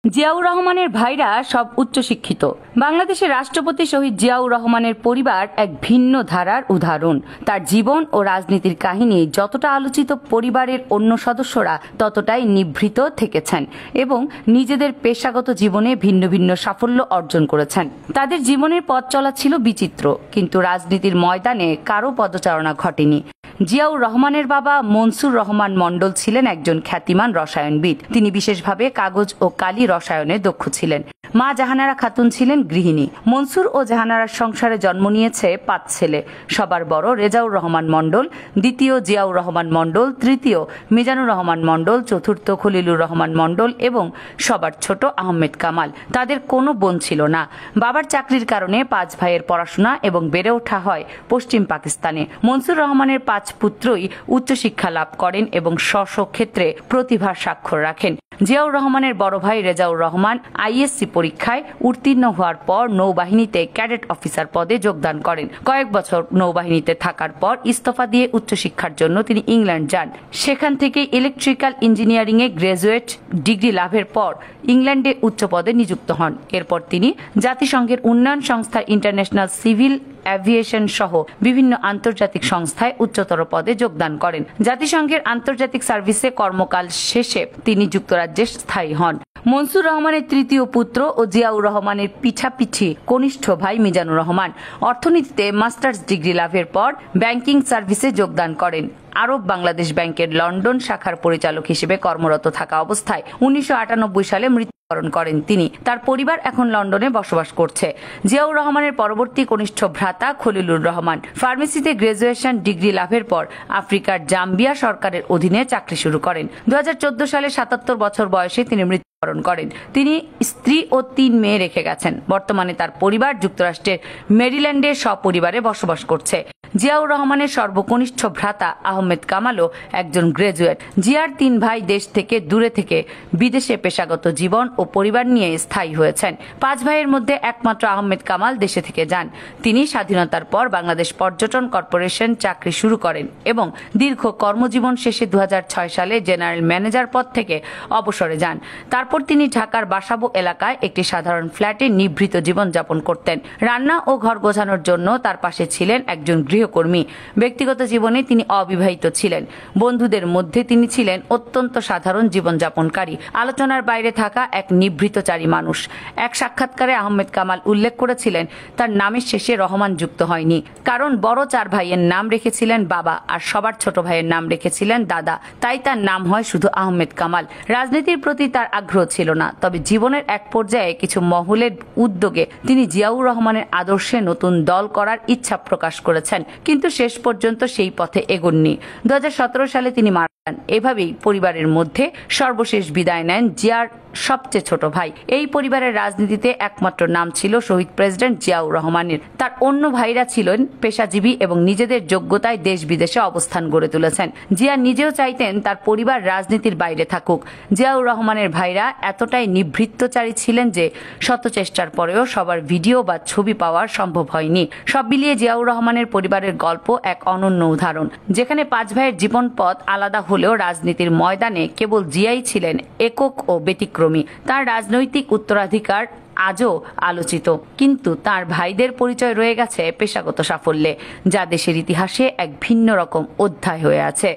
জিয়াউর রহমানের ভাইরা সব উচ্চশিক্ষিত। বাংলাদেশের রাষ্ট্রপতি শহীদ জিয়াউর রহমানের পরিবার এক ভিন্ন ধারার উদাহরণ। তার জীবন ও রাজনীতির কাহিনী যতটা আলোচিত, পরিবারের অন্য সদস্যরা ততটাই নিভৃত থেকেছেন এবং নিজেদের পেশাগত জীবনে ভিন্ন ভিন্ন সাফল্য অর্জন করেছেন। তাদের জীবনের পথ চলা ছিল বিচিত্র, কিন্তু রাজনীতির ময়দানে কারো পদচারণা ঘটেনি। জিয়াউর রহমানের বাবা মনসুর রহমান মণ্ডল ছিলেন একজন খ্যাতিমান রসায়নবিদ। তিনি বিশেষভাবে কাগজ ও কালি রসায়নে দক্ষ ছিলেন। মা জাহানারা খাতুন ছিলেন গৃহিণী। মনসুর ও জাহানারার সংসারে জন্ম নিয়েছে 5 ছেলে। সবার বড় রেজাউর রহমান মণ্ডল, দ্বিতীয় জিয়াউর রহমান মণ্ডল, তৃতীয় মিজানুর রহমান মণ্ডল, চতুর্থ খলিলুর রহমান মণ্ডল এবং সবার ছোট আহমেদ কামাল। তাদের কোনো বোন ছিল না। বাবার চাকরির কারণে 5 ভাইয়ের পড়াশোনা এবং বেড়ে ওঠা হয় পশ্চিম পাকিস্তানে। মনসুর রহমানের 5 পুত্রই উচ্চশিক্ষা লাভ করেন এবং স্ব ক্ষেত্রে প্রতিভার স্বাক্ষর রাখেন। জিয়াউর রহমানের বড় ভাই রেজাউর রহমান আইএসসি পরীক্ষায় উত্তীর্ণ হওয়ার পর নৌবাহিনীতে ক্যাডেট অফিসার পদে যোগদান করেন। কয়েক বছর নৌবাহিনীতে থাকার পর ইস্তফা দিয়ে উচ্চশিক্ষার জন্য তিনি ইংল্যান্ড যান। সেখান থেকে ইলেকট্রিক্যাল ইঞ্জিনিয়ারিং এ গ্রাজুয়েট ডিগ্রি লাভের পর ইংল্যান্ডে উচ্চ পদে নিযুক্ত হন। এরপর তিনি জাতিসংঘের উন্নয়ন সংস্থা ইন্টারন্যাশনাল সিভিল অ্যাভিয়েশন সহ বিভিন্ন আন্তর্জাতিক সংস্থায় উচ্চতর পদে যোগদান করেন। জাতিসংঘের আন্তর্জাতিক সার্ভিসে কর্মকাল শেষে তিনি যুক্তরাজ্যে স্থায়ী হন। মনসুর রহমানের তৃতীয় পুত্র ও জিয়াউর রহমানের পিঠাপিঠি কনিষ্ঠ ভাই মিজানুর রহমান অর্থনীতিতে মাস্টার্স ডিগ্রি লাভের পর ব্যাংকিং সার্ভিসে যোগদান করেন। আরব বাংলাদেশ ব্যাংকের লন্ডন শাখার পরিচালক হিসেবে কর্মরত থাকা অবস্থায় 1998 সালে মৃত্যুবরণ করেন তিনি। তার পরিবার এখন লন্ডনে বসবাস করছে। জিয়াউর রহমানের পরবর্তী কনিষ্ঠ ভ্রাতা খলিলুর রহমান ফার্মেসিতে গ্রাজুয়েশন ডিগ্রি লাভের পর আফ্রিকার জাম্বিয়া সরকারের অধীনে চাকরি শুরু করেন। 2014 সালে 77 বছর বয়সে তিনি মৃত্যুবরণ করেন। তিনি স্ত্রী ও 3 মেয়ে রেখে গেছেন। বর্তমানে তার পরিবার যুক্তরাষ্ট্রের মেরিল্যান্ডে সপরিবারে বসবাস করছে। জিয়াউর রহমানের সর্বকনিষ্ঠ ভ্রাতা আহমেদ কামালও একজন গ্রাজুয়েট। জিয়ার 3 ভাই দেশ থেকে দূরে থেকে বিদেশে পেশাগত জীবন ও পরিবার নিয়ে স্থায়ী হয়েছেন। 5 ভাইয়ের মধ্যে একমাত্র আহমেদ কামাল দেশে থেকে যান। তিনি স্বাধীনতার পর বাংলাদেশ পর্যটন কর্পোরেশন চাকরি শুরু করেন এবং দীর্ঘ কর্মজীবন শেষে 2006 সালে জেনারেল ম্যানেজার পদ থেকে অবসরে যান। তারপর তিনি ঢাকার বাসাবো এলাকায় একটি সাধারণ ফ্ল্যাটে নিভৃত জীবনযাপন করতেন। রান্না ও ঘর গোছানোর জন্য তার পাশে ছিলেন একজন গৃহকর্মী। ব্যক্তিগত জীবনে তিনি অবিবাহিত ছিলেন। বন্ধুদের মধ্যে তিনি ছিলেন অত্যন্ত সাধারণ জীবনযাপনকারী, আলোচনার বাইরে থাকা এক নিভৃতচারী মানুষ। এক সাক্ষাৎকারে আহমেদ কামাল উল্লেখ করেছিলেন, তার নামের শেষে রহমান যুক্ত হয়নি, কারণ বড় 4 ভাইয়ের নাম রেখেছিলেন বাবা আর সবার ছোট ভাইয়ের নাম রেখেছিলেন দাদা, তাই তার নাম হয় শুধু আহমেদ কামাল। রাজনীতির প্রতি তার আগ্রহ ছিল না, তবে জীবনের এক পর্যায়ে কিছু মহলের উদ্যোগে তিনি জিয়াউর রহমানের আদর্শে নতুন দল করার ইচ্ছা প্রকাশ করেছেন, কিন্তু শেষ পর্যন্ত সেই পথে এগোননি। 2017 সালে তিনি মারা যান। এভাবেই পরিবারের মধ্যে সর্বশেষ বিদায় নেন জিয়ার সবচেয়ে ছোট ভাই। এই পরিবারের রাজনীতিতে একমাত্র নাম ছিল শহীদ প্রেসিডেন্ট জিয়াউর রহমানের। তার অন্য ভাইরা ছিলেন পেশাজীবী এবং নিজেদের যোগ্যতায় দেশ বিদেশে অবস্থান গড়ে তুলেছেন। জিয়া নিজেও চাইতেন তার পরিবার রাজনীতির বাইরে থাকুক। জিয়াউর রহমানের ভাইরা এতটাই নিভৃতচারী ছিলেন যে শত চেষ্টার পরেও সবার ভিডিও বা ছবি পাওয়া সম্ভব হয়নি। সব মিলিয়ে জিয়াউর রহমানের পরিবারের গল্প এক অনন্য উদাহরণ, যেখানে 5 ভাইয়ের জীবন পথ আলাদা হলেও রাজনীতির ময়দানে কেবল জিয়াই ছিলেন একক ও ব্যতিক্রমী। তার রাজনৈতিক উত্তরাধিকার আজও আলোচিত, কিন্তু তার ভাইদের পরিচয় রয়ে গেছে পেশাগত সাফল্যে, যা দেশের ইতিহাসে এক ভিন্ন রকম অধ্যায় হয়ে আছে।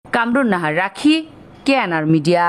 কামরুন নাহার রাখি, কেএনআর মিডিয়া।